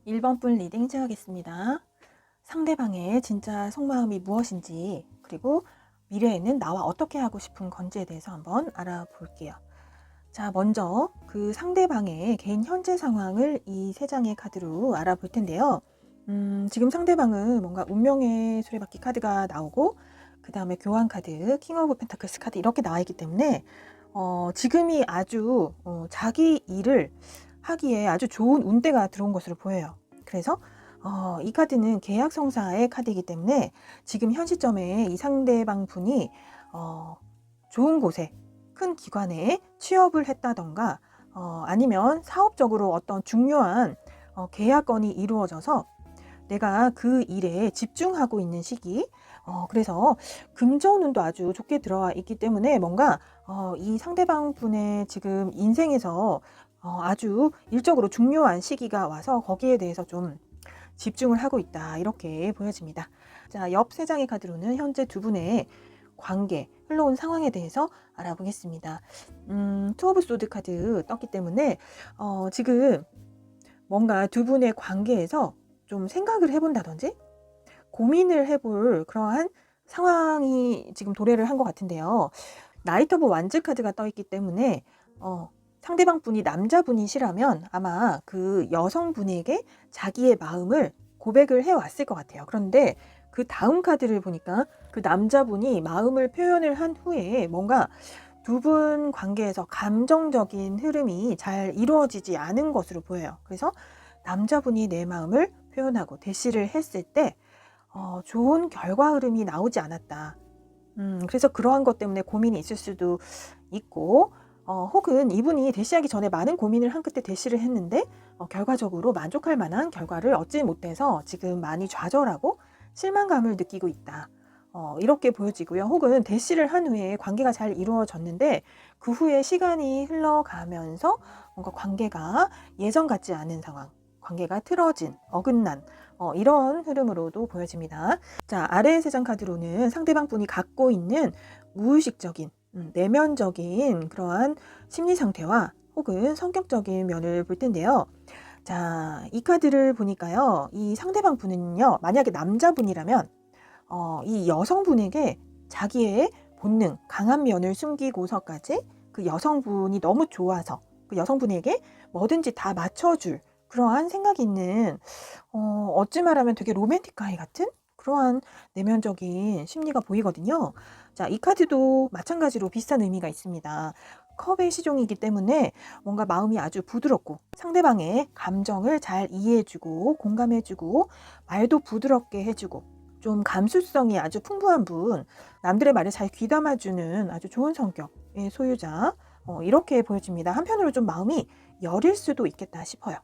1번 분 리딩 시작하겠습니다. 상대방의 진짜 속마음이 무엇인지, 그리고 미래에는 나와 어떻게 하고 싶은 건지에 대해서 한번 알아볼게요. 자, 먼저 그 상대방의 개인 현재 상황을 이 세 장의 카드로 알아볼 텐데요. 지금 상대방은 뭔가 운명의 수레바퀴 카드가 나오고, 그 다음에 교환 카드, 킹 오브 펜타클스 카드 이렇게 나와 있기 때문에 지금이 아주 자기 일을 하기에 아주 좋은 운대가 들어온 것으로 보여요. 그래서 이 카드는 계약 성사의 카드이기 때문에 지금 현 시점에 이 상대방 분이 좋은 곳에, 큰 기관에 취업을 했다던가 아니면 사업적으로 어떤 중요한 계약건이 이루어져서 내가 그 일에 집중하고 있는 시기, 그래서 금전운도 아주 좋게 들어와 있기 때문에 뭔가 이 상대방 분의 지금 인생에서 아주 일적으로 중요한 시기가 와서 거기에 대해서 좀 집중을 하고 있다, 이렇게 보여집니다. 자, 옆 세 장의 카드로는 현재 두 분의 관계, 흘러온 상황에 대해서 알아보겠습니다. 투 오브 소드 카드 떴기 때문에 지금 뭔가 두 분의 관계에서 좀 생각을 해본다든지 고민을 해볼 그러한 상황이 지금 도래를 한 것 같은데요. 나이트 오브 완즈 카드가 떠있기 때문에 상대방 분이 남자분이시라면 아마 그 여성분에게 자기의 마음을 고백을 해왔을 것 같아요. 그런데 그 다음 카드를 보니까 그 남자분이 마음을 표현을 한 후에 뭔가 두 분 관계에서 감정적인 흐름이 잘 이루어지지 않은 것으로 보여요. 그래서 남자분이 내 마음을 표현하고 대시를 했을 때 좋은 결과 흐름이 나오지 않았다. 그래서 그러한 것 때문에 고민이 있을 수도 있고, 혹은 이분이 대시하기 전에 많은 고민을 한 끝에 대시를 했는데 결과적으로 만족할 만한 결과를 얻지 못해서 지금 많이 좌절하고 실망감을 느끼고 있다. 이렇게 보여지고요. 혹은 대시를 한 후에 관계가 잘 이루어졌는데 그 후에 시간이 흘러가면서 뭔가 관계가 예전 같지 않은 상황, 관계가 틀어진, 어긋난 이런 흐름으로도 보여집니다. 자, 아래 세 장 카드로는 상대방 분이 갖고 있는 무의식적인 내면적인 그러한 심리 상태와 혹은 성격적인 면을 볼 텐데요. 자, 이 카드를 보니까요, 이 상대방 분은요, 만약에 남자분이라면 이 여성분에게 자기의 본능, 강한 면을 숨기고서까지 그 여성분이 너무 좋아서 그 여성분에게 뭐든지 다 맞춰줄 그러한 생각이 있는 어찌 말하면 되게 로맨틱 가이 같은 그러한 내면적인 심리가 보이거든요. 자, 이 카드도 마찬가지로 비슷한 의미가 있습니다. 컵의 시종이기 때문에 뭔가 마음이 아주 부드럽고 상대방의 감정을 잘 이해해주고 공감해주고 말도 부드럽게 해주고 좀 감수성이 아주 풍부한 분, 남들의 말을 잘 귀담아주는 아주 좋은 성격의 소유자, 이렇게 보여집니다. 한편으로 좀 마음이 여릴 수도 있겠다 싶어요.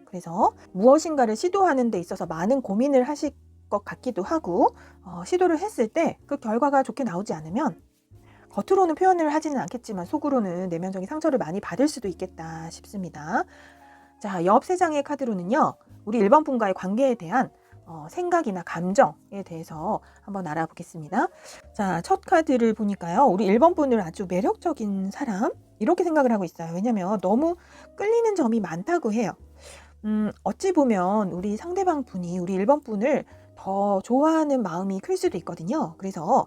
그래서 무엇인가를 시도하는 데 있어서 많은 고민을 하실 것 같기도 하고, 시도를 했을 때 그 결과가 좋게 나오지 않으면 겉으로는 표현을 하지는 않겠지만 속으로는 내면적인 상처를 많이 받을 수도 있겠다 싶습니다. 자, 옆 세 장의 카드로는요, 우리 1번 분과의 관계에 대한 생각이나 감정에 대해서 한번 알아보겠습니다. 자, 첫 카드를 보니까요, 우리 1번 분을 아주 매력적인 사람, 이렇게 생각을 하고 있어요. 왜냐면 너무 끌리는 점이 많다고 해요. 어찌 보면 우리 상대방 분이 우리 1번 분을 더 좋아하는 마음이 클 수도 있거든요. 그래서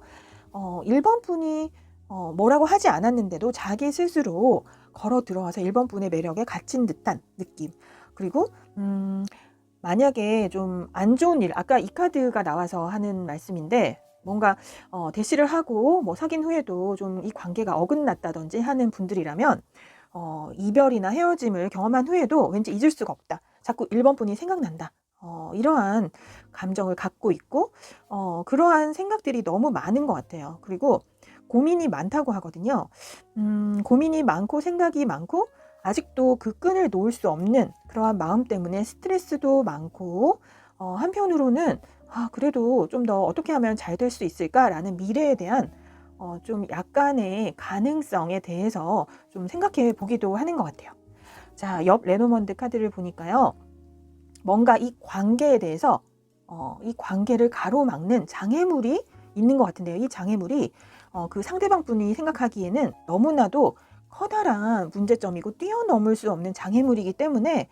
1번 분이 뭐라고 하지 않았는데도 자기 스스로 걸어 들어와서 1번 분의 매력에 갇힌 듯한 느낌. 그리고 만약에 좀 안 좋은 일, 아까 이 카드가 나와서 하는 말씀인데 뭔가 대시를 하고 뭐 사귄 후에도 좀 이 관계가 어긋났다든지 하는 분들이라면 이별이나 헤어짐을 경험한 후에도 왠지 잊을 수가 없다. 자꾸 1번 분이 생각난다. 이러한 감정을 갖고 있고 그러한 생각들이 너무 많은 것 같아요. 그리고 고민이 많다고 하거든요. 고민이 많고 생각이 많고 아직도 그 끈을 놓을 수 없는 그러한 마음 때문에 스트레스도 많고 한편으로는 그래도 좀 더 어떻게 하면 잘 될 수 있을까라는 미래에 대한 좀 약간의 가능성에 대해서 좀 생각해 보기도 하는 것 같아요. 자, 옆 레노먼드 카드를 보니까요, 뭔가 이 관계에 대해서 이 관계를 가로막는 장애물이 있는 것 같은데요. 이 장애물이 그 상대방 분이 생각하기에는 너무나도 커다란 문제점이고 뛰어넘을 수 없는 장애물이기 때문에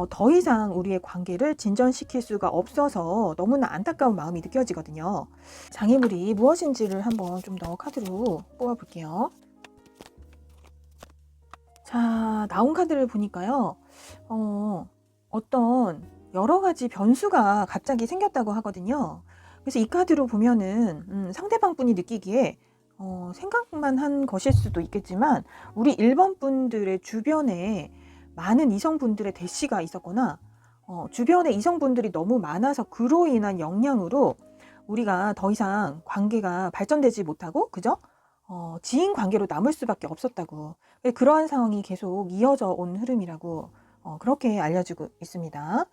더 이상 우리의 관계를 진전시킬 수가 없어서 너무나 안타까운 마음이 느껴지거든요. 장애물이 무엇인지를 한번 좀 더 카드로 뽑아볼게요. 자, 나온 카드를 보니까요. 어떤 여러 가지 변수가 갑자기 생겼다고 하거든요. 그래서 이 카드로 보면은 상대방 분이 느끼기에 생각만 한 것일 수도 있겠지만 우리 1번 분들의 주변에 많은 이성분들의 대시가 있었거나 주변에 이성분들이 너무 많아서 그로 인한 영향으로 우리가 더 이상 관계가 발전되지 못하고 그죠? 지인 관계로 남을 수밖에 없었다고. 그러한 상황이 계속 이어져 온 흐름이라고 그렇게 알려지고 있습니다.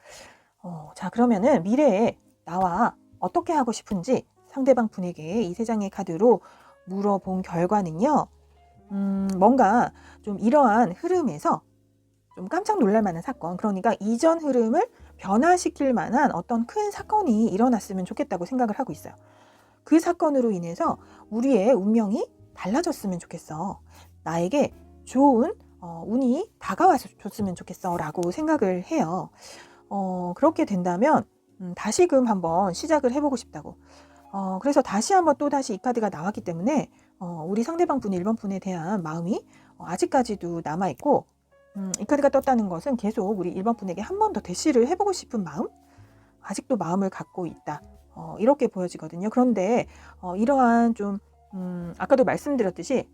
자, 그러면은 미래에 나와 어떻게 하고 싶은지 상대방 분에게 이 3장의 카드로 물어본 결과는요. 뭔가 좀 이러한 흐름에서 좀 깜짝 놀랄 만한 사건, 그러니까 이전 흐름을 변화시킬 만한 어떤 큰 사건이 일어났으면 좋겠다고 생각을 하고 있어요. 그 사건으로 인해서 우리의 운명이 달라졌으면 좋겠어. 나에게 좋은 운이 다가와서 줬으면 좋겠어 라고 생각을 해요. 그렇게 된다면 다시금 한번 시작을 해보고 싶다고. 그래서 다시 한번 또 다시 이 카드가 나왔기 때문에 우리 상대방 분 1번 분에 대한 마음이 아직까지도 남아있고 이 카드가 떴다는 것은 계속 우리 1번 분에게 한 번 더 대시를 해보고 싶은 마음, 아직도 마음을 갖고 있다. 이렇게 보여지거든요. 그런데 이러한 좀 아까도 말씀드렸듯이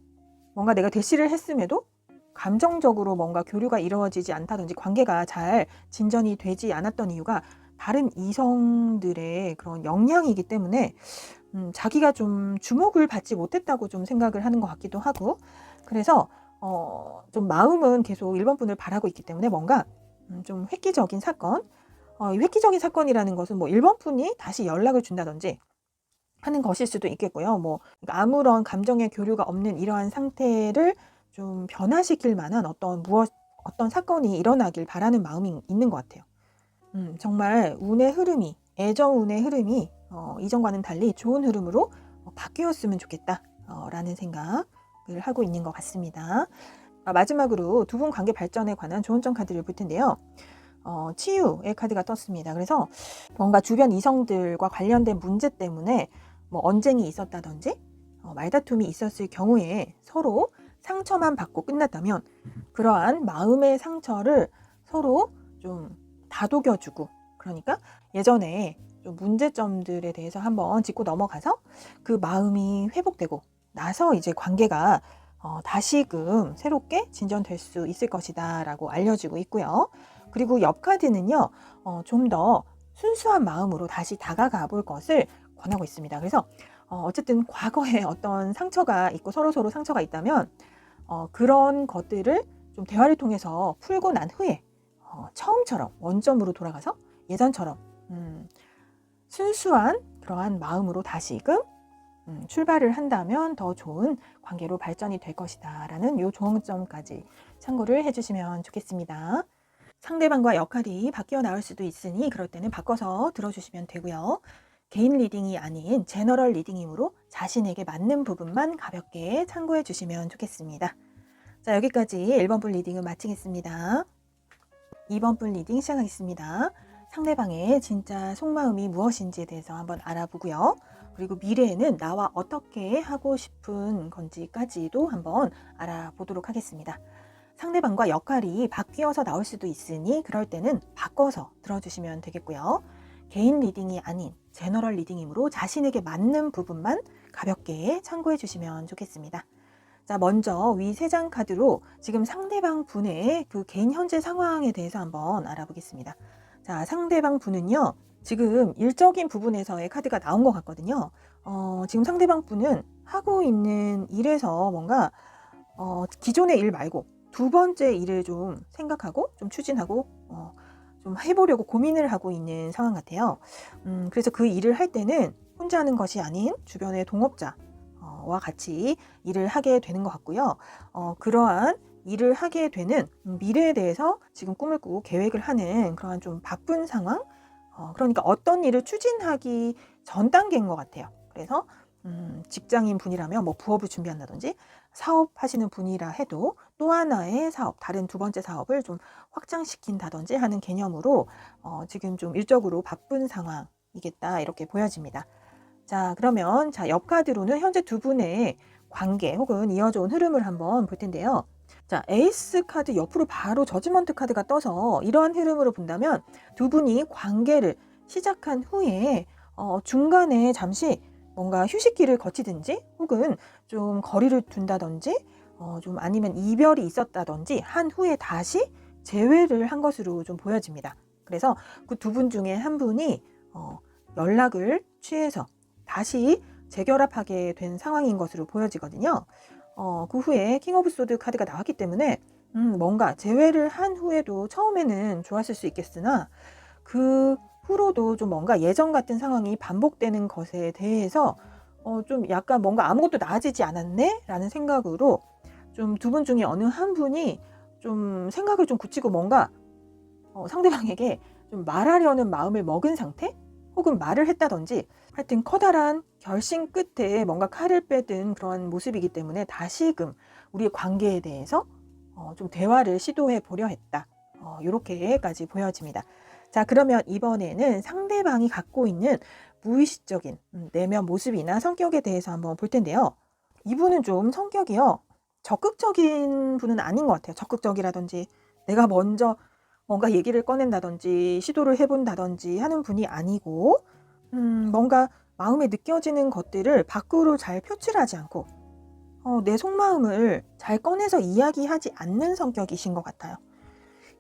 뭔가 내가 대시를 했음에도 감정적으로 뭔가 교류가 이루어지지 않다든지 관계가 잘 진전이 되지 않았던 이유가 다른 이성들의 그런 영향이기 때문에 자기가 좀 주목을 받지 못했다고 좀 생각을 하는 것 같기도 하고, 그래서 좀 마음은 계속 1번 분을 바라고 있기 때문에 뭔가 좀 획기적인 사건, 이 획기적인 사건이라는 것은 뭐 1번 분이 다시 연락을 준다든지 하는 것일 수도 있겠고요. 뭐 그러니까 아무런 감정의 교류가 없는 이러한 상태를 좀 변화시킬 만한 어떤 사건이 일어나길 바라는 마음이 있는 것 같아요. 정말 운의 흐름이, 애정 운의 흐름이 이전과는 달리 좋은 흐름으로 바뀌었으면 좋겠다 라는 생각을 하고 있는 것 같습니다. 마지막으로 두 분 관계 발전에 관한 조언점 카드를 볼 텐데요. 치유의 카드가 떴습니다. 그래서 뭔가 주변 이성들과 관련된 문제 때문에 뭐 언쟁이 있었다든지 말다툼이 있었을 경우에 서로 상처만 받고 끝났다면 그러한 마음의 상처를 서로 좀 다독여주고, 그러니까 예전에 좀 문제점들에 대해서 한번 짚고 넘어가서 그 마음이 회복되고 나서 이제 관계가 다시금 새롭게 진전될 수 있을 것이다 라고 알려지고 있고요. 그리고 옆 카드는요, 좀 더 순수한 마음으로 다시 다가가 볼 것을 권하고 있습니다. 그래서 어쨌든 과거에 어떤 상처가 있고 서로 상처가 있다면 그런 것들을 좀 대화를 통해서 풀고 난 후에 처음처럼 원점으로 돌아가서 예전처럼 순수한 그러한 마음으로 다시금 출발을 한다면 더 좋은 관계로 발전이 될 것이다 라는 요 조언점까지 참고를 해주시면 좋겠습니다. 상대방과 역할이 바뀌어 나올 수도 있으니 그럴 때는 바꿔서 들어주시면 되고요. 개인 리딩이 아닌 제너럴 리딩이므로 자신에게 맞는 부분만 가볍게 참고해 주시면 좋겠습니다. 자, 여기까지 1번 분 리딩을 마치겠습니다. 2번 분 리딩 시작하겠습니다. 상대방의 진짜 속마음이 무엇인지에 대해서 한번 알아보고요. 그리고 미래에는 나와 어떻게 하고 싶은 건지까지도 한번 알아보도록 하겠습니다. 상대방과 역할이 바뀌어서 나올 수도 있으니 그럴 때는 바꿔서 들어주시면 되겠고요. 개인 리딩이 아닌 제너럴 리딩이므로 자신에게 맞는 부분만 가볍게 참고해 주시면 좋겠습니다. 자, 먼저 위 3장 카드로 지금 상대방 분의 그 개인 현재 상황에 대해서 한번 알아보겠습니다. 자, 상대방 분은요, 지금 일적인 부분에서의 카드가 나온 것 같거든요. 지금 상대방 분은 하고 있는 일에서 뭔가 기존의 일 말고 두 번째 일을 좀 생각하고 좀 추진하고 좀 해보려고 고민을 하고 있는 상황 같아요. 그래서 그 일을 할 때는 혼자 하는 것이 아닌 주변의 동업자와 같이 일을 하게 되는 것 같고요. 그러한 일을 하게 되는 미래에 대해서 지금 꿈을 꾸고 계획을 하는 그러한 좀 바쁜 상황, 그러니까 어떤 일을 추진하기 전 단계인 것 같아요. 그래서 직장인 분이라면 뭐 부업을 준비한다든지 사업하시는 분이라 해도 또 하나의 사업, 다른 두 번째 사업을 좀 확장시킨다든지 하는 개념으로 지금 좀 일적으로 바쁜 상황이겠다 이렇게 보여집니다. 자, 그러면 옆 카드로는 현재 두 분의 관계 혹은 이어져 온 흐름을 한번 볼 텐데요. 자, 에이스 카드 옆으로 바로 저지먼트 카드가 떠서 이러한 흐름으로 본다면 두 분이 관계를 시작한 후에 중간에 잠시 뭔가 휴식기를 거치든지 혹은 좀 거리를 둔다든지 좀 아니면 이별이 있었다든지 한 후에 다시 재회를 한 것으로 좀 보여집니다. 그래서 그 두 분 중에 한 분이 연락을 취해서 다시 재결합하게 된 상황인 것으로 보여지거든요. 그 후에 킹 오브 소드 카드가 나왔기 때문에 뭔가 재회를 한 후에도 처음에는 좋았을 수 있겠으나 그 후로도 좀 뭔가 예전 같은 상황이 반복되는 것에 대해서 좀 약간 뭔가 아무것도 나아지지 않았네? 라는 생각으로 좀 두 분 중에 어느 한 분이 좀 생각을 좀 굳히고 뭔가 상대방에게 좀 말하려는 마음을 먹은 상태? 혹은 말을 했다든지 하여튼 커다란 결심 끝에 뭔가 칼을 빼든 그런 모습이기 때문에 다시금 우리의 관계에 대해서 좀 대화를 시도해 보려 했다. 이렇게까지 보여집니다. 자, 그러면 이번에는 상대방이 갖고 있는 무의식적인 내면 모습이나 성격에 대해서 한번 볼 텐데요. 이분은 좀 성격이요. 적극적인 분은 아닌 것 같아요. 적극적이라든지 내가 먼저 뭔가 얘기를 꺼낸다든지 시도를 해본다든지 하는 분이 아니고 뭔가 마음에 느껴지는 것들을 밖으로 잘 표출하지 않고 내 속마음을 잘 꺼내서 이야기하지 않는 성격이신 것 같아요.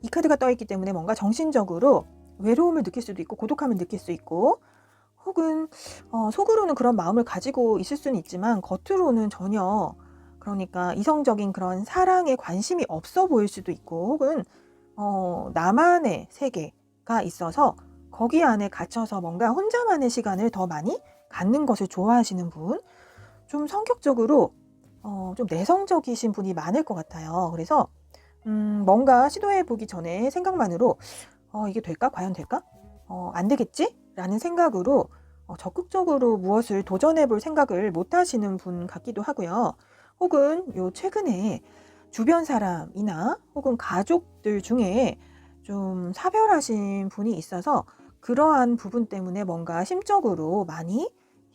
이 카드가 떠있기 때문에 뭔가 정신적으로 외로움을 느낄 수도 있고 고독함을 느낄 수 있고 혹은 속으로는 그런 마음을 가지고 있을 수는 있지만 겉으로는 전혀 그러니까 이성적인 그런 사랑에 관심이 없어 보일 수도 있고 혹은 나만의 세계가 있어서 거기 안에 갇혀서 뭔가 혼자만의 시간을 더 많이 갖는 것을 좋아하시는 분, 좀 성격적으로 좀 내성적이신 분이 많을 것 같아요. 그래서 뭔가 시도해 보기 전에 생각만으로 이게 될까? 과연 될까? 안 되겠지? 라는 생각으로 적극적으로 무엇을 도전해 볼 생각을 못 하시는 분 같기도 하고요. 혹은 요 최근에 주변 사람이나 혹은 가족들 중에 좀 사별하신 분이 있어서 그러한 부분 때문에 뭔가 심적으로 많이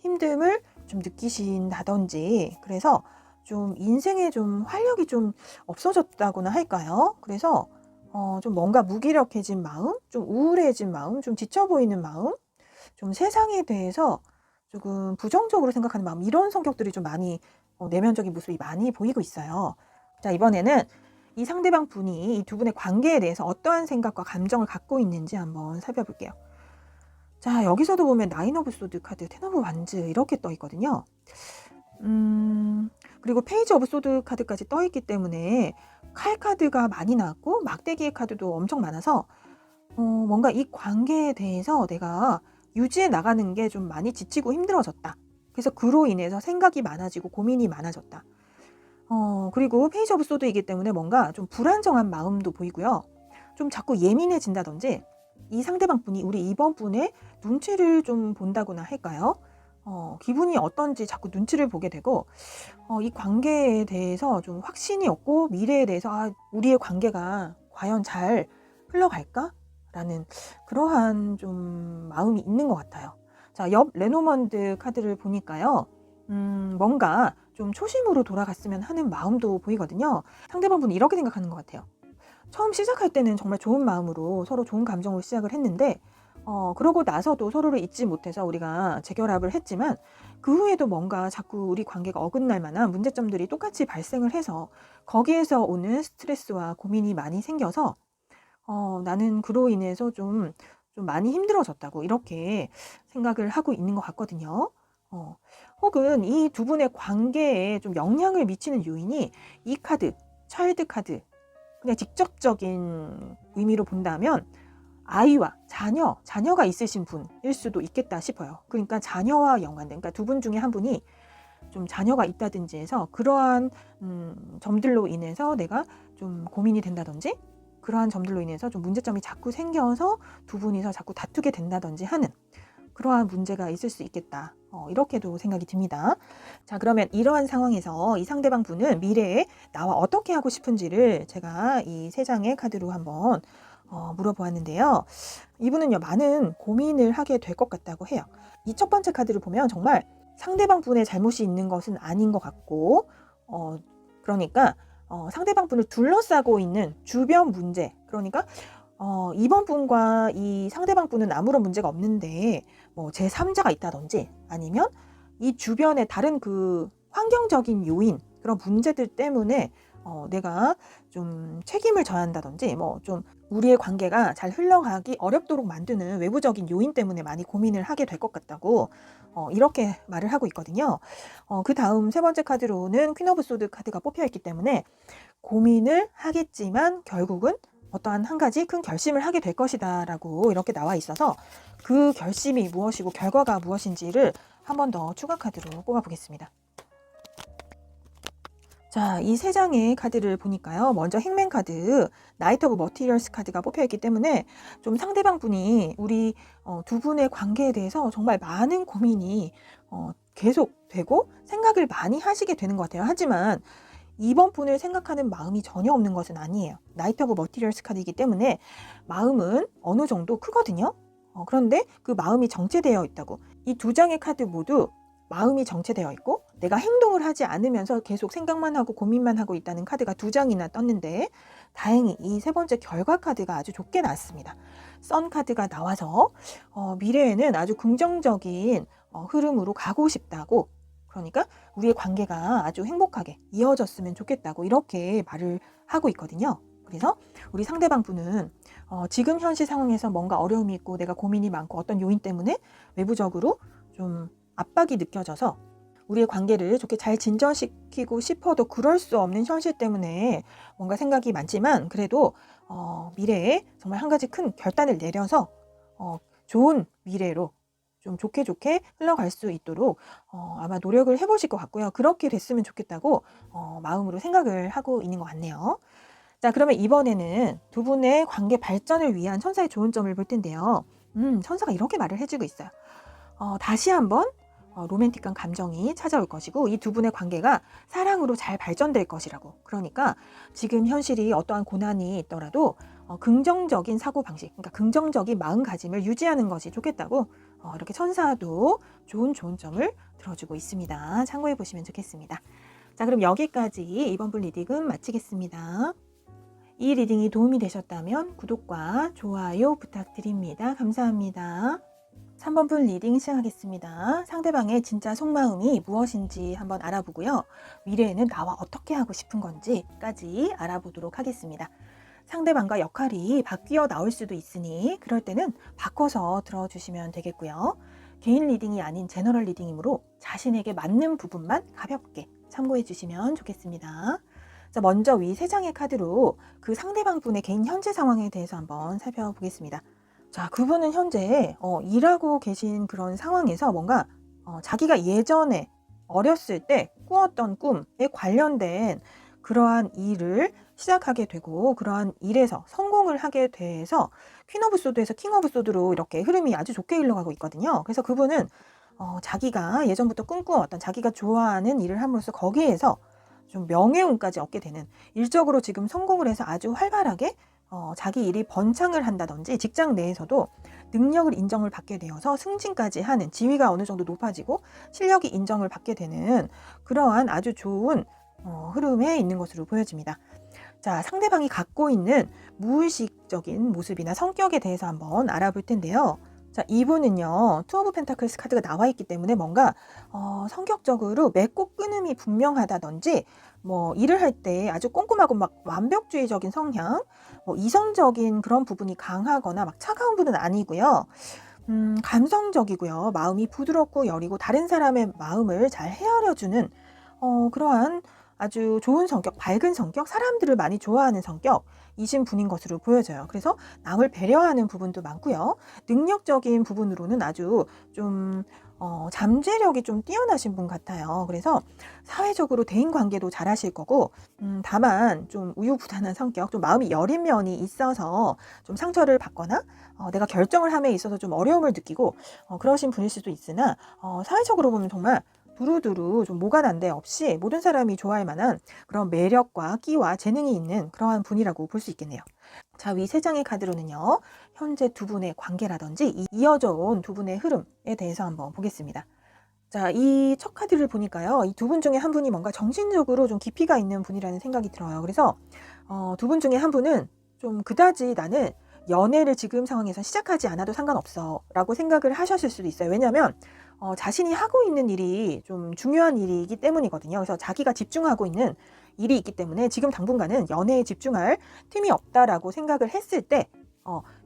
힘듦을 좀 느끼신다든지 그래서 좀 인생에 좀 활력이 좀 없어졌다고나 할까요? 그래서 좀 뭔가 무기력해진 마음, 좀 우울해진 마음, 좀 지쳐 보이는 마음, 좀 세상에 대해서 조금 부정적으로 생각하는 마음 이런 성격들이 좀 많이 내면적인 모습이 많이 보이고 있어요. 자, 이번에는 이 상대방 분이 이 두 분의 관계에 대해서 어떠한 생각과 감정을 갖고 있는지 한번 살펴볼게요. 자, 여기서도 보면 나인 오브 소드 카드, 텐 오브 완즈 이렇게 떠 있거든요. 그리고 페이지 오브 소드 카드까지 떠 있기 때문에 칼 카드가 많이 나왔고 막대기의 카드도 엄청 많아서 뭔가 이 관계에 대해서 내가 유지해 나가는 게 좀 많이 지치고 힘들어졌다. 그래서 그로 인해서 생각이 많아지고 고민이 많아졌다. 그리고 페이지 오브 소드이기 때문에 뭔가 좀 불안정한 마음도 보이고요. 좀 자꾸 예민해진다든지 이 상대방 분이 우리 이번 분의 눈치를 좀 본다고나 할까요? 기분이 어떤지 자꾸 눈치를 보게 되고 이 관계에 대해서 좀 확신이 없고 미래에 대해서 우리의 관계가 과연 잘 흘러갈까? 라는 그러한 좀 마음이 있는 것 같아요. 자, 옆 레노먼드 카드를 보니까요. 뭔가 좀 초심으로 돌아갔으면 하는 마음도 보이거든요. 상대방 분이 이렇게 생각하는 것 같아요. 처음 시작할 때는 정말 좋은 마음으로 서로 좋은 감정으로 시작을 했는데 그러고 나서도 서로를 잊지 못해서 우리가 재결합을 했지만 그 후에도 뭔가 자꾸 우리 관계가 어긋날 만한 문제점들이 똑같이 발생을 해서 거기에서 오는 스트레스와 고민이 많이 생겨서 나는 그로 인해서 좀 많이 힘들어졌다고 이렇게 생각을 하고 있는 것 같거든요. 혹은 이 두 분의 관계에 좀 영향을 미치는 요인이 이 카드, 차일드 카드, 그냥 직접적인 의미로 본다면 아이와 자녀가 있으신 분일 수도 있겠다 싶어요. 그러니까 자녀와 연관된, 그러니까 두 분 중에 한 분이 좀 자녀가 있다든지 해서 그러한 점들로 인해서 내가 좀 고민이 된다든지 그러한 점들로 인해서 좀 문제점이 자꾸 생겨서 두 분이서 자꾸 다투게 된다든지 하는 그러한 문제가 있을 수 있겠다. 이렇게도 생각이 듭니다. 자, 그러면 이러한 상황에서 이 상대방 분은 미래에 나와 어떻게 하고 싶은지를 제가 이 3장의 카드로 한번 물어보았는데요. 이분은요, 많은 고민을 하게 될 것 같다고 해요. 이 첫 번째 카드를 보면 정말 상대방 분의 잘못이 있는 것은 아닌 것 같고, 그러니까 상대방 분을 둘러싸고 있는 주변 문제, 그러니까 이번 분과 이 상대방 분은 아무런 문제가 없는데 뭐 제3자가 있다든지 아니면 이 주변의 다른 그 환경적인 요인, 그런 문제들 때문에 내가 좀 책임을 져야 한다든지 뭐 좀 우리의 관계가 잘 흘러가기 어렵도록 만드는 외부적인 요인 때문에 많이 고민을 하게 될 것 같다고 이렇게 말을 하고 있거든요. 그 다음 3번째 카드로는 퀸 오브 소드 카드가 뽑혀있기 때문에 고민을 하겠지만 결국은 어떠한 한 가지 큰 결심을 하게 될 것이다 라고 이렇게 나와 있어서 그 결심이 무엇이고 결과가 무엇인지를 한 번 더 추가 카드로 뽑아 보겠습니다. 자, 이 3장의 카드를 보니까요. 먼저 행맨 카드, 나이트 오브 머티리얼스 카드가 뽑혀있기 때문에 좀 상대방 분이 우리 두 분의 관계에 대해서 정말 많은 고민이 계속되고 생각을 많이 하시게 되는 것 같아요. 하지만 이번 분을 생각하는 마음이 전혀 없는 것은 아니에요. 나이트 오브 머티리얼스 카드이기 때문에 마음은 어느 정도 크거든요. 그런데 그 마음이 정체되어 있다고. 이 2장의 카드 모두 마음이 정체되어 있고 내가 행동을 하지 않으면서 계속 생각만 하고 고민만 하고 있다는 카드가 2장이나 떴는데 다행히 이 3번째 결과 카드가 아주 좋게 나왔습니다. 선 카드가 나와서 미래에는 아주 긍정적인 흐름으로 가고 싶다고, 그러니까 우리의 관계가 아주 행복하게 이어졌으면 좋겠다고 이렇게 말을 하고 있거든요. 그래서 우리 상대방 분은 지금 현실 상황에서 뭔가 어려움이 있고 내가 고민이 많고 어떤 요인 때문에 외부적으로 좀 압박이 느껴져서 우리의 관계를 좋게 잘 진전시키고 싶어도 그럴 수 없는 현실 때문에 뭔가 생각이 많지만 그래도 미래에 정말 한 가지 큰 결단을 내려서 좋은 미래로 좀 좋게 흘러갈 수 있도록 아마 노력을 해보실 것 같고요. 그렇게 됐으면 좋겠다고 마음으로 생각을 하고 있는 것 같네요. 자, 그러면 이번에는 두 분의 관계 발전을 위한 천사의 좋은 점을 볼 텐데요. 천사가 이렇게 말을 해주고 있어요. 다시 한번 로맨틱한 감정이 찾아올 것이고 이 두 분의 관계가 사랑으로 잘 발전될 것이라고. 그러니까 지금 현실이 어떠한 고난이 있더라도 긍정적인 사고방식, 그러니까 긍정적인 마음가짐을 유지하는 것이 좋겠다고 이렇게 천사도 좋은 점을 들어주고 있습니다. 참고해 보시면 좋겠습니다. 자, 그럼 여기까지 이번 분 리딩은 마치겠습니다. 이 리딩이 도움이 되셨다면 구독과 좋아요 부탁드립니다. 감사합니다. 3번 분 리딩 시작하겠습니다. 상대방의 진짜 속마음이 무엇인지 한번 알아보고요. 미래에는 나와 어떻게 하고 싶은 건지까지 알아보도록 하겠습니다. 상대방과 역할이 바뀌어 나올 수도 있으니 그럴 때는 바꿔서 들어주시면 되겠고요. 개인 리딩이 아닌 제너럴 리딩이므로 자신에게 맞는 부분만 가볍게 참고해 주시면 좋겠습니다. 자, 먼저 위 3장의 카드로 그 상대방 분의 개인 현재 상황에 대해서 한번 살펴보겠습니다. 자, 그분은 현재 일하고 계신 그런 상황에서 뭔가 자기가 예전에 어렸을 때 꾸었던 꿈에 관련된 그러한 일을 시작하게 되고 그러한 일에서 성공을 하게 돼서 퀸 오브 소드에서 킹 오브 소드로 이렇게 흐름이 아주 좋게 흘러가고 있거든요. 그래서 그분은 자기가 예전부터 꿈꾸어왔던 자기가 좋아하는 일을 함으로써 거기에서 좀 명예운까지 얻게 되는, 일적으로 지금 성공을 해서 아주 활발하게 자기 일이 번창을 한다든지 직장 내에서도 능력을 인정을 받게 되어서 승진까지 하는, 지위가 어느 정도 높아지고 실력이 인정을 받게 되는 그러한 아주 좋은 흐름에 있는 것으로 보여집니다. 자, 상대방이 갖고 있는 무의식적인 모습이나 성격에 대해서 한번 알아볼 텐데요. 자, 이분은요, 투 오브 펜타클스 카드가 나와 있기 때문에 뭔가 성격적으로 맺고 끊음이 분명하다든지 뭐 일을 할 때 아주 꼼꼼하고 막 완벽주의적인 성향, 뭐 이성적인 그런 부분이 강하거나 막 차가운 분은 아니고요. 감성적이고요. 마음이 부드럽고 여리고 다른 사람의 마음을 잘 헤아려주는 그러한 아주 좋은 성격, 밝은 성격, 사람들을 많이 좋아하는 성격이신 분인 것으로 보여져요. 그래서 남을 배려하는 부분도 많고요. 능력적인 부분으로는 아주 좀 잠재력이 좀 뛰어나신 분 같아요. 그래서 사회적으로 대인 관계도 잘하실 거고, 다만 좀 우유부단한 성격, 좀 마음이 여린 면이 있어서 좀 상처를 받거나 내가 결정을 함에 있어서 좀 어려움을 느끼고 그러신 분일 수도 있으나, 사회적으로 보면 정말 두루두루 좀 모가난데 없이 모든 사람이 좋아할 만한 그런 매력과 끼와 재능이 있는 그러한 분이라고 볼 수 있겠네요. 자, 위 세 장의 카드로는요, 현재 두 분의 관계라든지 이어져 온 두 분의 흐름에 대해서 한번 보겠습니다. 자, 이 첫 카드를 보니까요, 이 두 분 중에 한 분이 뭔가 정신적으로 좀 깊이가 있는 분이라는 생각이 들어요. 그래서 두 분 중에 한 분은 좀 그다지 나는 연애를 지금 상황에서 시작하지 않아도 상관없어 라고 생각을 하셨을 수도 있어요. 왜냐하면 자신이 하고 있는 일이 좀 중요한 일이기 때문이거든요. 그래서 자기가 집중하고 있는 일이 있기 때문에 지금 당분간은 연애에 집중할 틈이 없다라고 생각을 했을 때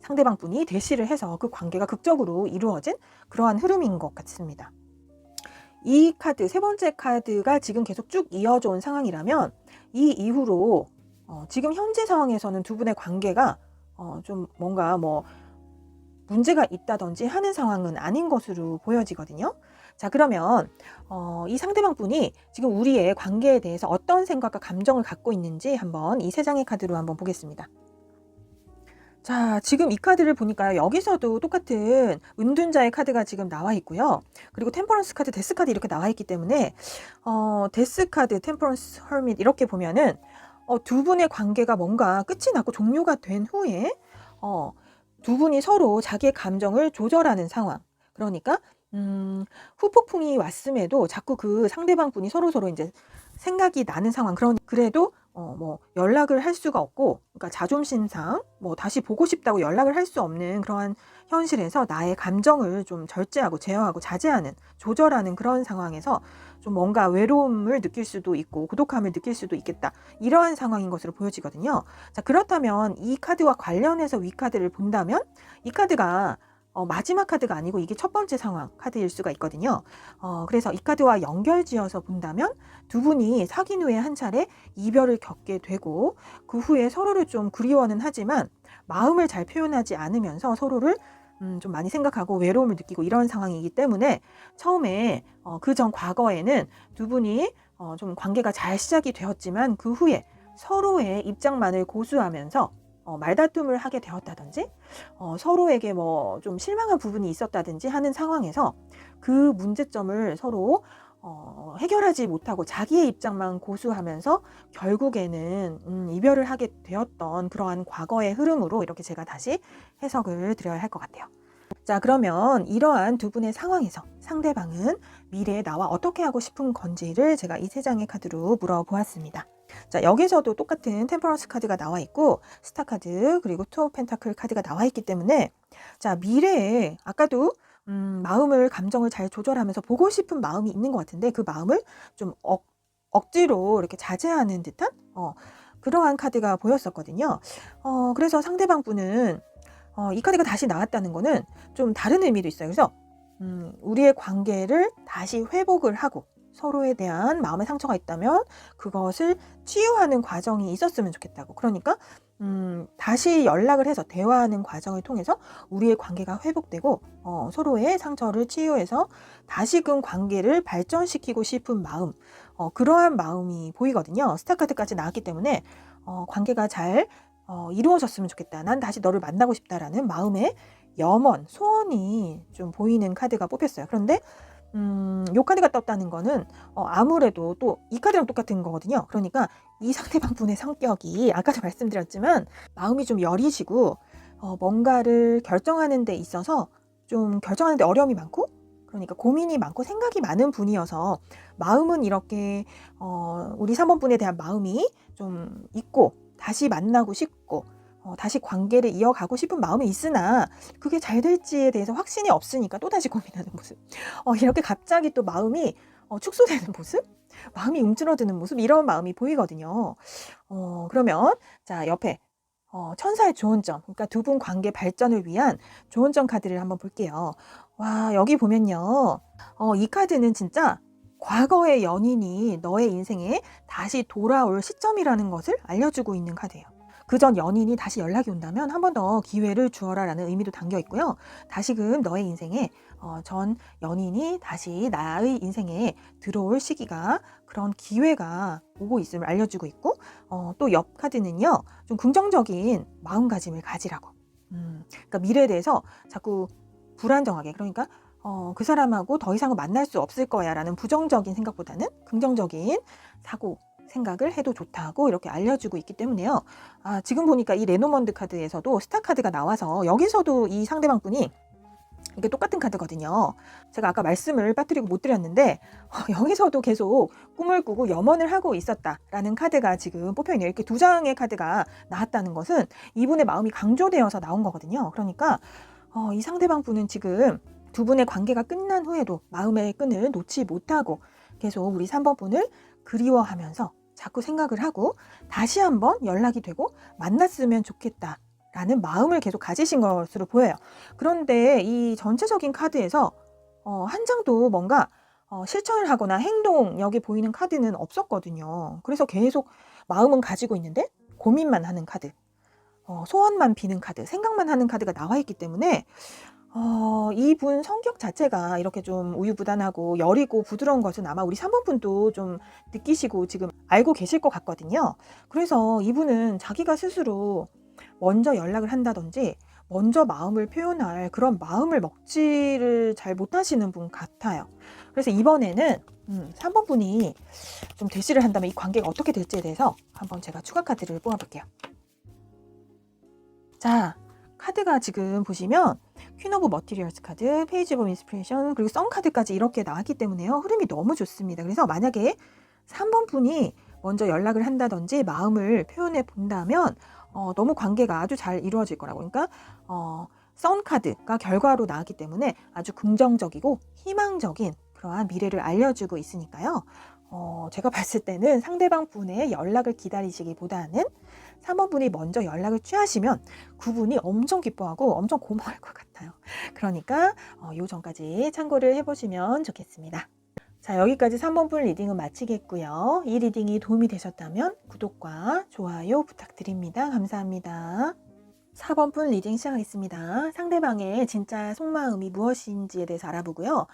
상대방 분이 대시를 해서 그 관계가 극적으로 이루어진 그러한 흐름인 것 같습니다. 이 카드, 세 번째 카드가 지금 계속 쭉 이어져 온 상황이라면 이 이후로 지금 현재 상황에서는 두 분의 관계가 좀 뭔가 뭐 문제가 있다든지 하는 상황은 아닌 것으로 보여지거든요. 자, 그러면 이 상대방 분이 지금 우리의 관계에 대해서 어떤 생각과 감정을 갖고 있는지 한번 이 세 장의 카드로 한번 보겠습니다. 자, 지금 이 카드를 보니까 여기서도 똑같은 은둔자의 카드가 지금 나와 있고요. 그리고 템퍼런스 카드, 데스 카드 이렇게 나와 있기 때문에 데스 카드, 템퍼런스, 허밋 이렇게 보면은 두 분의 관계가 뭔가 끝이 났고 종료가 된 후에 두 분이 서로 자기의 감정을 조절하는 상황. 그러니까 후폭풍이 왔음에도 자꾸 그 상대방 분이 서로 이제 생각이 나는 상황. 그래도 뭐 연락을 할 수가 없고, 그러니까 자존심상 뭐 다시 보고 싶다고 연락을 할 수 없는 그러한 현실에서 나의 감정을 좀 절제하고 제어하고 자제하는, 조절하는 그런 상황에서 좀 뭔가 외로움을 느낄 수도 있고 고독함을 느낄 수도 있겠다. 이러한 상황인 것으로 보여지거든요. 자, 그렇다면 이 카드와 관련해서 위 카드를 본다면 이 카드가 마지막 카드가 아니고 이게 첫 번째 상황 카드일 수가 있거든요. 그래서 이 카드와 연결지어서 본다면 두 분이 사귄 후에 한 차례 이별을 겪게 되고 그 후에 서로를 좀 그리워는 하지만 마음을 잘 표현하지 않으면서 서로를 좀 많이 생각하고 외로움을 느끼고 이런 상황이기 때문에 처음에 그 전 과거에는 두 분이 좀 관계가 잘 시작이 되었지만 그 후에 서로의 입장만을 고수하면서 말다툼을 하게 되었다든지 서로에게 뭐 좀 실망한 부분이 있었다든지 하는 상황에서 그 문제점을 서로 해결하지 못하고 자기의 입장만 고수하면서 결국에는 이별을 하게 되었던 그러한 과거의 흐름으로 이렇게 제가 다시 해석을 드려야 할 것 같아요. 자, 그러면 이러한 두 분의 상황에서 상대방은 미래에 나와 어떻게 하고 싶은 건지를 제가 이 세 장의 카드로 물어보았습니다. 자, 여기서도 똑같은 템퍼런스 카드가 나와 있고 스타 카드 그리고 투 오브 펜타클 카드가 나와 있기 때문에 자, 미래에 아까도 마음을 감정을 잘 조절하면서 보고 싶은 마음이 있는 것 같은데 그 마음을 좀 억지로 이렇게 자제하는 듯한 그러한 카드가 보였었거든요. 그래서 상대방 분은 이 카드가 다시 나왔다는 거는 좀 다른 의미도 있어요. 그래서 우리의 관계를 다시 회복을 하고 서로에 대한 마음의 상처가 있다면 그것을 치유하는 과정이 있었으면 좋겠다고. 그러니까 다시 연락을 해서 대화하는 과정을 통해서 우리의 관계가 회복되고 서로의 상처를 치유해서 다시금 관계를 발전시키고 싶은 마음, 그러한 마음이 보이거든요. 스타 카드까지 나왔기 때문에 관계가 잘 이루어졌으면 좋겠다. 난 다시 너를 만나고 싶다라는 마음의 염원, 소원이 좀 보이는 카드가 뽑혔어요. 그런데 요 카드가 떴다는 거는 아무래도 또 이 카드랑 똑같은 거거든요. 그러니까 이 상대방 분의 성격이 아까도 말씀드렸지만 마음이 좀 여리시고 뭔가를 결정하는 데 있어서 좀 결정하는 데 어려움이 많고 그러니까 고민이 많고 생각이 많은 분이어서 마음은 이렇게 우리 3번 분에 대한 마음이 좀 있고 다시 만나고 싶고 다시 관계를 이어가고 싶은 마음이 있으나 그게 잘 될지에 대해서 확신이 없으니까 또다시 고민하는 모습. 이렇게 갑자기 또 마음이 축소되는 모습? 마음이 움츠러드는 모습? 이런 마음이 보이거든요. 그러면 자, 옆에 천사의 조언점, 그러니까 두 분 관계 발전을 위한 조언점 카드를 한번 볼게요. 와, 여기 보면요. 이 카드는 진짜 과거의 연인이 너의 인생에 다시 돌아올 시점이라는 것을 알려주고 있는 카드예요. 그전 연인이 다시 연락이 온다면 한 번 더 기회를 주어라 라는 의미도 담겨 있고요. 다시금 너의 인생에 전 연인이 다시 나의 인생에 들어올 시기가, 그런 기회가 오고 있음을 알려주고 있고, 또 옆 카드는요, 좀 긍정적인 마음가짐을 가지라고. 그러니까 미래에 대해서 자꾸 불안정하게, 그러니까 그 사람하고 더 이상은 만날 수 없을 거야 라는 부정적인 생각보다는 긍정적인 생각을 해도 좋다고 이렇게 알려주고 있기 때문에요. 지금 보니까 이 레노먼드 카드에서도 스타 카드가 나와서 여기서도 이 상대방 분이, 이게 똑같은 카드거든요. 제가 아까 말씀을 빠뜨리고 못 드렸는데 여기서도 계속 꿈을 꾸고 염원을 하고 있었다라는 카드가 지금 뽑혀있네요. 이렇게 두 장의 카드가 나왔다는 것은 이분의 마음이 강조되어서 나온 거거든요. 그러니까 이 상대방 분은 지금 두 분의 관계가 끝난 후에도 마음의 끈을 놓지 못하고 계속 우리 3번 분을 그리워하면서 자꾸 생각을 하고 다시 한번 연락이 되고 만났으면 좋겠다라는 마음을 계속 가지신 것으로 보여요. 그런데 이 전체적인 카드에서 한 장도 뭔가 실천을 하거나 행동력이 보이는 카드는 없었거든요. 그래서 계속 마음은 가지고 있는데 고민만 하는 카드, 소원만 비는 카드, 생각만 하는 카드가 나와 있기 때문에 이분 성격 자체가 이렇게 좀 우유부단하고 여리고 부드러운 것은 아마 우리 3번 분도 좀 느끼시고 지금 알고 계실 것 같거든요. 그래서 이분은 자기가 스스로 먼저 연락을 한다든지 먼저 마음을 표현할 그런 마음을 먹지를 잘 못하시는 분 같아요. 그래서 이번에는 3번 분이 좀 대시를 한다면 이 관계가 어떻게 될지에 대해서 한번 제가 추가 카드를 뽑아볼게요. 자, 카드가 지금 보시면 퀸 오브 머티리얼스 카드, 페이지 오브 인스피레이션, 그리고 썬 카드까지 이렇게 나왔기 때문에요. 흐름이 너무 좋습니다. 그래서 만약에 3번 분이 먼저 연락을 한다든지 마음을 표현해 본다면 너무 관계가 아주 잘 이루어질 거라고. 그러니까 썬 카드가 결과로 나왔기 때문에 아주 긍정적이고 희망적인 그러한 미래를 알려주고 있으니까요. 제가 봤을 때는 상대방 분의 연락을 기다리시기보다는 3번 분이 먼저 연락을 취하시면 그분이 엄청 기뻐하고 엄청 고마워할 것 같아요. 그러니까 요 전까지 참고를 해보시면 좋겠습니다. 자, 여기까지 3번 분 리딩은 마치겠고요. 이 리딩이 도움이 되셨다면 구독과 좋아요 부탁드립니다. 감사합니다. 4번 분 리딩 시작하겠습니다. 상대방의 진짜 속마음이 무엇인지에 대해서 알아보고요.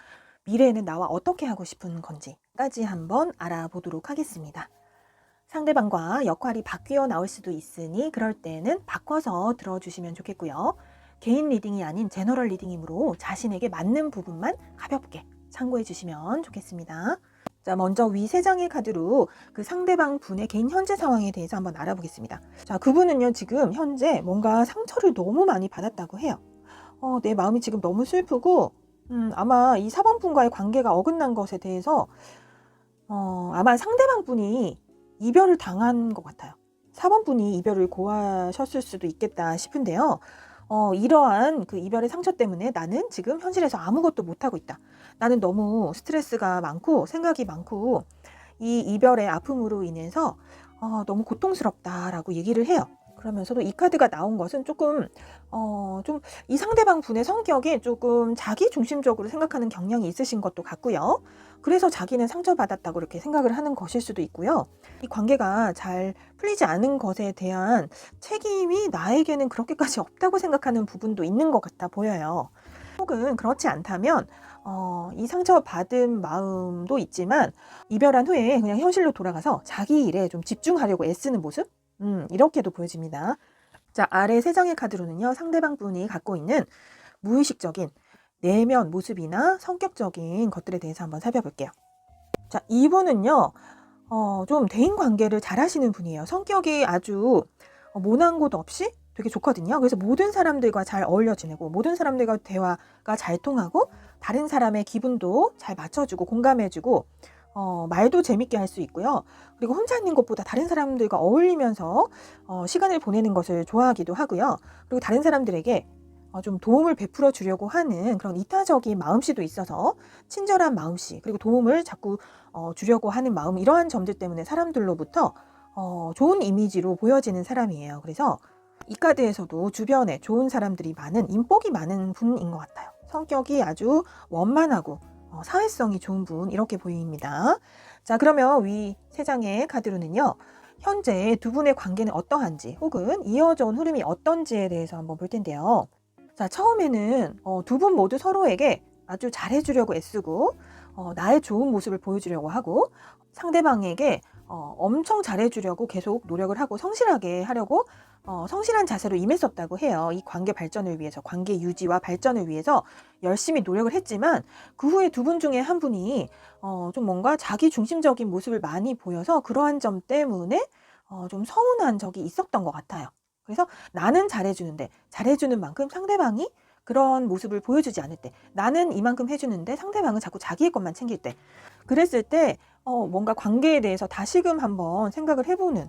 미래에는 나와 어떻게 하고 싶은 건지까지 한번 알아보도록 하겠습니다. 상대방과 역할이 바뀌어 나올 수도 있으니 그럴 때는 바꿔서 들어주시면 좋겠고요. 개인 리딩이 아닌 제너럴 리딩이므로 자신에게 맞는 부분만 가볍게 참고해 주시면 좋겠습니다. 자, 먼저 위 3장의 카드로 그 상대방 분의 개인 현재 상황에 대해서 한번 알아보겠습니다. 자, 그분은요, 지금 현재 뭔가 상처를 너무 많이 받았다고 해요. 내 마음이 지금 너무 슬프고, 아마 이 4번 분과의 관계가 어긋난 것에 대해서, 아마 상대방 분이 이별을 당한 것 같아요. 4번 분이 이별을 고하셨을 수도 있겠다 싶은데요. 이러한 그 이별의 상처 때문에 나는 지금 현실에서 아무것도 못하고 있다. 나는 너무 스트레스가 많고 생각이 많고 이 이별의 아픔으로 인해서 너무 고통스럽다라고 얘기를 해요. 그러면서도 이 카드가 나온 것은 조금 좀 이 상대방 분의 성격이 조금 자기 중심적으로 생각하는 경향이 있으신 것도 같고요. 그래서 자기는 상처받았다고 이렇게 생각을 하는 것일 수도 있고요. 이 관계가 잘 풀리지 않은 것에 대한 책임이 나에게는 그렇게까지 없다고 생각하는 부분도 있는 것 같아 보여요. 혹은 그렇지 않다면 이 상처받은 마음도 있지만 이별한 후에 그냥 현실로 돌아가서 자기 일에 좀 집중하려고 애쓰는 모습? 이렇게도 보여집니다. 자, 아래 3장의 카드로는요, 상대방 분이 갖고 있는 무의식적인 내면 모습이나 성격적인 것들에 대해서 한번 살펴볼게요. 자, 이분은요, 좀 대인 관계를 잘 하시는 분이에요. 성격이 아주 모난 곳 없이 되게 좋거든요. 그래서 모든 사람들과 잘 어울려 지내고 모든 사람들과 대화가 잘 통하고 다른 사람의 기분도 잘 맞춰주고 공감해주고 말도 재밌게 할 수 있고요. 그리고 혼자 있는 것보다 다른 사람들과 어울리면서 시간을 보내는 것을 좋아하기도 하고요. 그리고 다른 사람들에게 좀 도움을 베풀어 주려고 하는 그런 이타적인 마음씨도 있어서 친절한 마음씨, 그리고 도움을 자꾸 주려고 하는 마음, 이러한 점들 때문에 사람들로부터 좋은 이미지로 보여지는 사람이에요. 그래서 이 카드에서도 주변에 좋은 사람들이 많은, 인복이 많은 분인 것 같아요. 성격이 아주 원만하고 사회성이 좋은 분, 이렇게 보입니다. 자, 그러면 위 3장의 카드로는요, 현재 두 분의 관계는 어떠한지 혹은 이어져 온 흐름이 어떤지에 대해서 한번 볼 텐데요. 자, 처음에는 두 분 모두 서로에게 아주 잘해주려고 애쓰고 나의 좋은 모습을 보여주려고 하고 상대방에게 엄청 잘해주려고 계속 노력을 하고 성실하게 하려고 성실한 자세로 임했었다고 해요. 이 관계 발전을 위해서, 관계 유지와 발전을 위해서 열심히 노력을 했지만 그 후에 두 분 중에 한 분이 좀 뭔가 자기 중심적인 모습을 많이 보여서 그러한 점 때문에 좀 서운한 적이 있었던 것 같아요. 그래서 나는 잘해주는데 잘해주는 만큼 상대방이 그런 모습을 보여주지 않을 때, 나는 이만큼 해주는데 상대방은 자꾸 자기의 것만 챙길 때, 그랬을 때 뭔가 관계에 대해서 다시금 한번 생각을 해보는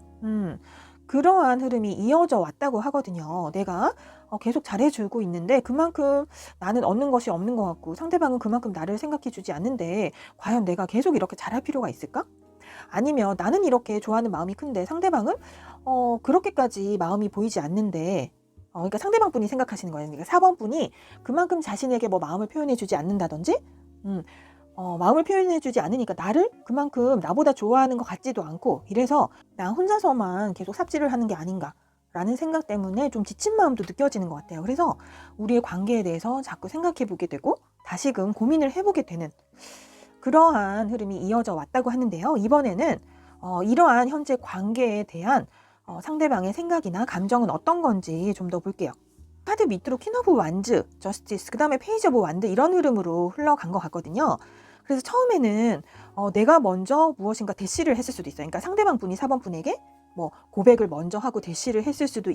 그러한 흐름이 이어져 왔다고 하거든요. 내가 계속 잘해주고 있는데 그만큼 나는 얻는 것이 없는 것 같고 상대방은 그만큼 나를 생각해주지 않는데 과연 내가 계속 이렇게 잘할 필요가 있을까? 아니면 나는 이렇게 좋아하는 마음이 큰데 상대방은 그렇게까지 마음이 보이지 않는데 그러니까 상대방 분이 생각하시는 거예요. 그러니까 4번 분이 그만큼 자신에게 뭐 마음을 표현해주지 않는다든지 마음을 표현해주지 않으니까 나를 그만큼 나보다 좋아하는 것 같지도 않고 이래서 나 혼자서만 계속 삽질을 하는 게 아닌가 라는 생각 때문에 좀 지친 마음도 느껴지는 것 같아요. 그래서 우리의 관계에 대해서 자꾸 생각해 보게 되고 다시금 고민을 해보게 되는 그러한 흐름이 이어져 왔다고 하는데요. 이번에는 이러한 현재 관계에 대한 상대방의 생각이나 감정은 어떤 건지 좀 더 볼게요. 카드 밑으로 퀸 오브 완즈, 저스티스, 그 다음에 페이지 오브 완드 이런 흐름으로 흘러간 것 같거든요. 그래서 처음에는 내가 먼저 무엇인가 대시를 했을 수도 있어요. 그러니까 상대방 분이 4번 분에게 뭐 고백을 먼저 하고 대시를 했을 수도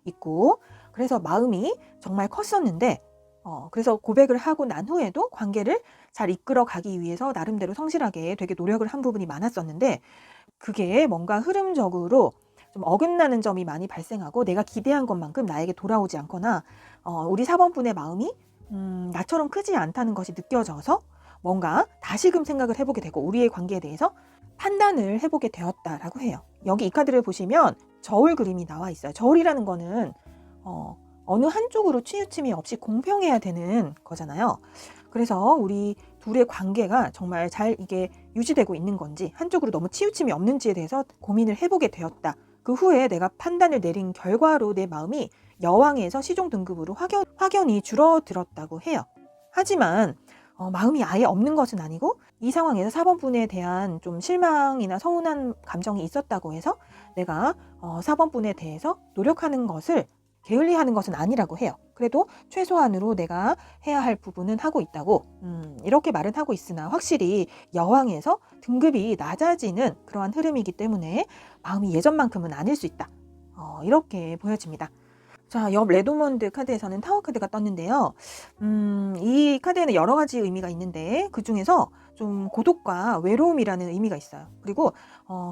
있고 그래서 마음이 정말 컸었는데 그래서 고백을 하고 난 후에도 관계를 잘 이끌어 가기 위해서 나름대로 성실하게 되게 노력을 한 부분이 많았었는데 그게 뭔가 흐름적으로 좀 어긋나는 점이 많이 발생하고 내가 기대한 것만큼 나에게 돌아오지 않거나 우리 4번 분의 마음이 나처럼 크지 않다는 것이 느껴져서 뭔가 다시금 생각을 해보게 되고 우리의 관계에 대해서 판단을 해보게 되었다라고 해요. 여기 이 카드를 보시면 저울 그림이 나와 있어요. 저울이라는 거는 어느 한쪽으로 치우침이 없이 공평해야 되는 거잖아요. 그래서 우리 둘의 관계가 정말 잘 이게 유지되고 있는 건지 한쪽으로 너무 치우침이 없는지에 대해서 고민을 해보게 되었다. 그 후에 내가 판단을 내린 결과로 내 마음이 여왕에서 시종 등급으로 확연히 줄어들었다고 해요. 하지만 마음이 아예 없는 것은 아니고 이 상황에서 4번 분에 대한 좀 실망이나 서운한 감정이 있었다고 해서 내가 4번 분에 대해서 노력하는 것을 게을리하는 것은 아니라고 해요. 그래도 최소한으로 내가 해야 할 부분은 하고 있다고 이렇게 말은 하고 있으나 확실히 여왕에서 등급이 낮아지는 그러한 흐름이기 때문에 마음이 예전만큼은 아닐 수 있다. 이렇게 보여집니다. 자, 옆 레도먼드 카드에서는 타워 카드가 떴는데요. 이 카드에는 여러 가지 의미가 있는데 그 중에서 좀 고독과 외로움이라는 의미가 있어요. 그리고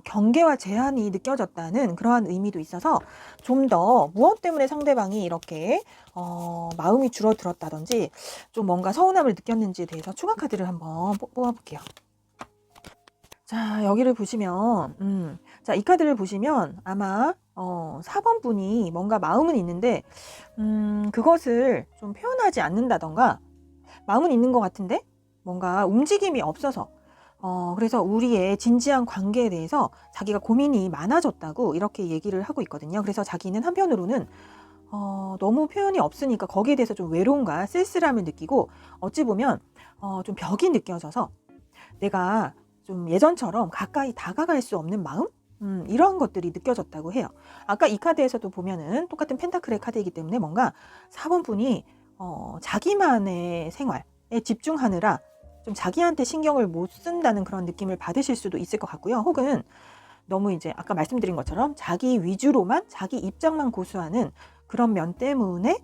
경계와 제한이 느껴졌다는 그러한 의미도 있어서 좀 더 무엇 때문에 상대방이 이렇게 마음이 줄어들었다든지 좀 뭔가 서운함을 느꼈는지에 대해서 추가 카드를 한번 뽑아볼게요. 자, 여기를 보시면 자, 이 카드를 보시면 아마 4번 분이 뭔가 마음은 있는데 그것을 좀 표현하지 않는다던가 마음은 있는 것 같은데 뭔가 움직임이 없어서 그래서 우리의 진지한 관계에 대해서 자기가 고민이 많아졌다고 이렇게 얘기를 하고 있거든요. 그래서 자기는 한편으로는 너무 표현이 없으니까 거기에 대해서 좀 외로움과 쓸쓸함을 느끼고 어찌 보면 좀 벽이 느껴져서 내가 좀 예전처럼 가까이 다가갈 수 없는 마음? 이런 것들이 느껴졌다고 해요. 아까 이 카드에서도 보면은 똑같은 펜타클의 카드이기 때문에 뭔가 4번 분이 자기만의 생활에 집중하느라 좀 자기한테 신경을 못 쓴다는 그런 느낌을 받으실 수도 있을 것 같고요. 혹은 너무 이제 아까 말씀드린 것처럼 자기 위주로만 자기 입장만 고수하는 그런 면 때문에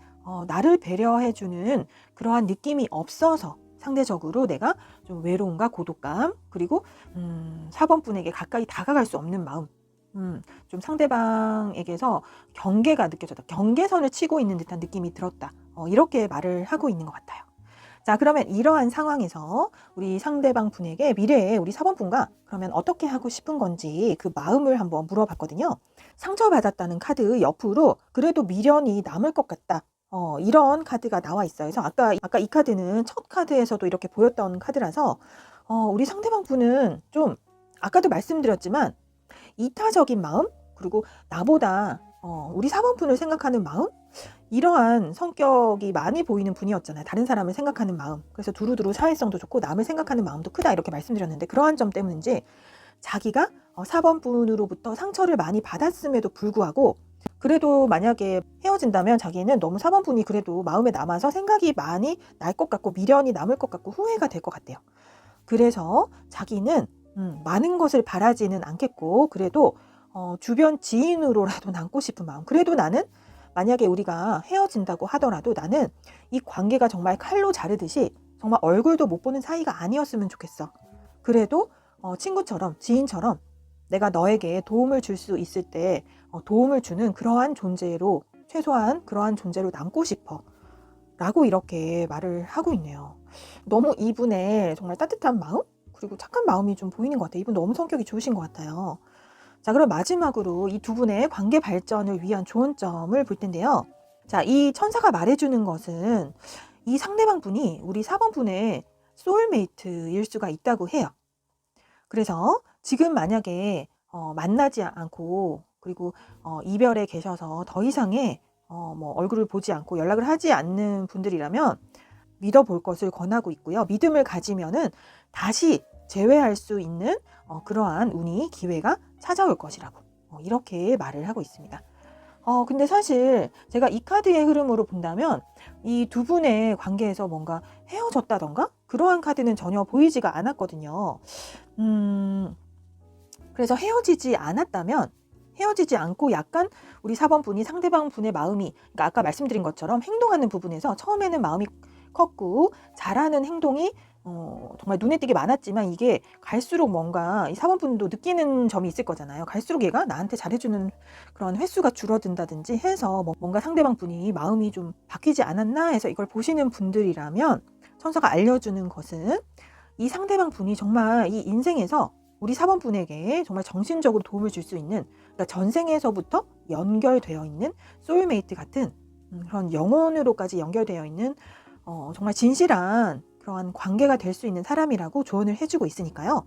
나를 배려해주는 그러한 느낌이 없어서 상대적으로 내가 좀 외로움과 고독감 그리고 4번 분에게 가까이 다가갈 수 없는 마음 좀 상대방에게서 경계가 느껴졌다. 경계선을 치고 있는 듯한 느낌이 들었다. 이렇게 말을 하고 있는 것 같아요. 자, 그러면 이러한 상황에서 우리 상대방 분에게 미래에 우리 4번 분과 그러면 어떻게 하고 싶은 건지 그 마음을 한번 물어봤거든요. 상처받았다는 카드 옆으로 그래도 미련이 남을 것 같다. 이런 카드가 나와 있어요. 그래서 아까 이 카드는 첫 카드에서도 이렇게 보였던 카드라서 우리 상대방 분은 좀 아까도 말씀드렸지만 이타적인 마음, 그리고 나보다 우리 4번분을 생각하는 마음, 이러한 성격이 많이 보이는 분이었잖아요. 다른 사람을 생각하는 마음. 그래서 두루두루 사회성도 좋고 남을 생각하는 마음도 크다 이렇게 말씀드렸는데, 그러한 점 때문인지 자기가 4번분으로부터 상처를 많이 받았음에도 불구하고, 그래도 만약에 헤어진다면 자기는 너무 4번분이 그래도 마음에 남아서 생각이 많이 날 것 같고 미련이 남을 것 같고 후회가 될 것 같대요. 그래서 자기는 많은 것을 바라지는 않겠고, 그래도 주변 지인으로라도 남고 싶은 마음. 그래도 나는 만약에 우리가 헤어진다고 하더라도 나는 이 관계가 정말 칼로 자르듯이 정말 얼굴도 못 보는 사이가 아니었으면 좋겠어. 그래도 친구처럼, 지인처럼 내가 너에게 도움을 줄 수 있을 때 도움을 주는 그러한 존재로, 최소한 그러한 존재로 남고 싶어 라고 이렇게 말을 하고 있네요. 너무 이분의 정말 따뜻한 마음, 그리고 착한 마음이 좀 보이는 것 같아요. 이분 너무 성격이 좋으신 것 같아요. 자, 그럼 마지막으로 이 두 분의 관계 발전을 위한 조언점을 볼 텐데요. 자, 이 천사가 말해주는 것은 이 상대방 분이 우리 4번 분의 소울메이트일 수가 있다고 해요. 그래서 지금 만약에 만나지 않고, 그리고 이별에 계셔서 더 이상의 뭐 얼굴을 보지 않고 연락을 하지 않는 분들이라면 믿어볼 것을 권하고 있고요. 믿음을 가지면은 다시 재회할 수 있는 그러한 운이, 기회가 찾아올 것이라고 이렇게 말을 하고 있습니다. 근데 사실 제가 이 카드의 흐름으로 본다면 이 두 분의 관계에서 뭔가 헤어졌다던가 그러한 카드는 전혀 보이지가 않았거든요. 그래서 헤어지지 않았다면, 헤어지지 않고 약간 우리 4번 분이 상대방 분의 마음이, 그러니까 아까 말씀드린 것처럼 행동하는 부분에서 처음에는 마음이 컸고 잘하는 행동이 정말 눈에 띄게 많았지만, 이게 갈수록 뭔가 이 4번 분도 느끼는 점이 있을 거잖아요. 갈수록 얘가 나한테 잘해주는 그런 횟수가 줄어든다든지 해서 뭔가 상대방 분이 마음이 좀 바뀌지 않았나 해서 이걸 보시는 분들이라면, 천사가 알려주는 것은 이 상대방 분이 정말 이 인생에서 우리 4번 분에게 정말 정신적으로 도움을 줄 수 있는, 그러니까 전생에서부터 연결되어 있는 소울메이트 같은 그런 영혼으로까지 연결되어 있는 정말 진실한 그러한 관계가 될 수 있는 사람이라고 조언을 해주고 있으니까요.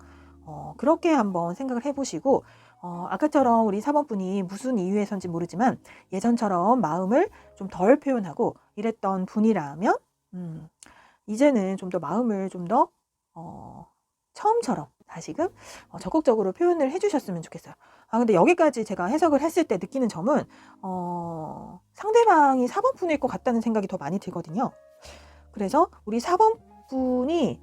그렇게 한번 생각을 해보시고, 아까처럼 우리 4번 분이 무슨 이유에선지 모르지만 예전처럼 마음을 좀 덜 표현하고 이랬던 분이라면 이제는 좀 더 마음을 좀 더 처음처럼 다시금 적극적으로 표현을 해주셨으면 좋겠어요. 근데 여기까지 제가 해석을 했을 때 느끼는 점은 상대방이 4번 분일 것 같다는 생각이 더 많이 들거든요. 그래서 우리 4번 분이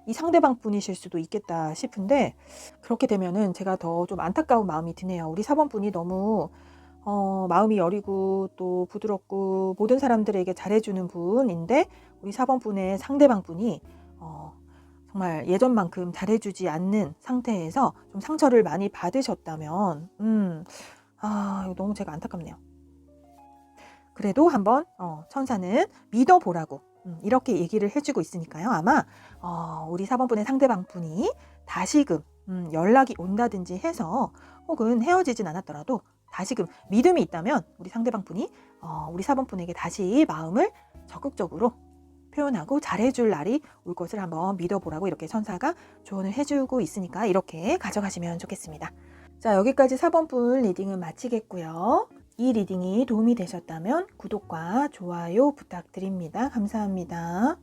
이 상대방 분이실 수도 있겠다 싶은데, 그렇게 되면은 제가 더 좀 안타까운 마음이 드네요. 우리 4번 분이 너무 마음이 여리고 또 부드럽고 모든 사람들에게 잘해주는 분인데, 우리 4번 분의 상대방 분이 정말 예전만큼 잘해주지 않는 상태에서 좀 상처를 많이 받으셨다면 이거 너무 제가 안타깝네요. 그래도 한번 천사는 믿어보라고 이렇게 얘기를 해주고 있으니까요. 아마 우리 4번 분의 상대방 분이 다시금 연락이 온다든지 해서, 혹은 헤어지진 않았더라도 다시금 믿음이 있다면 우리 상대방 분이 우리 4번 분에게 다시 마음을 적극적으로 표현하고 잘해줄 날이 올 것을 한번 믿어보라고 이렇게 천사가 조언을 해주고 있으니까 이렇게 가져가시면 좋겠습니다. 자, 여기까지 4번 분 리딩은 마치겠고요. 이 리딩이 도움이 되셨다면 구독과 좋아요 부탁드립니다. 감사합니다.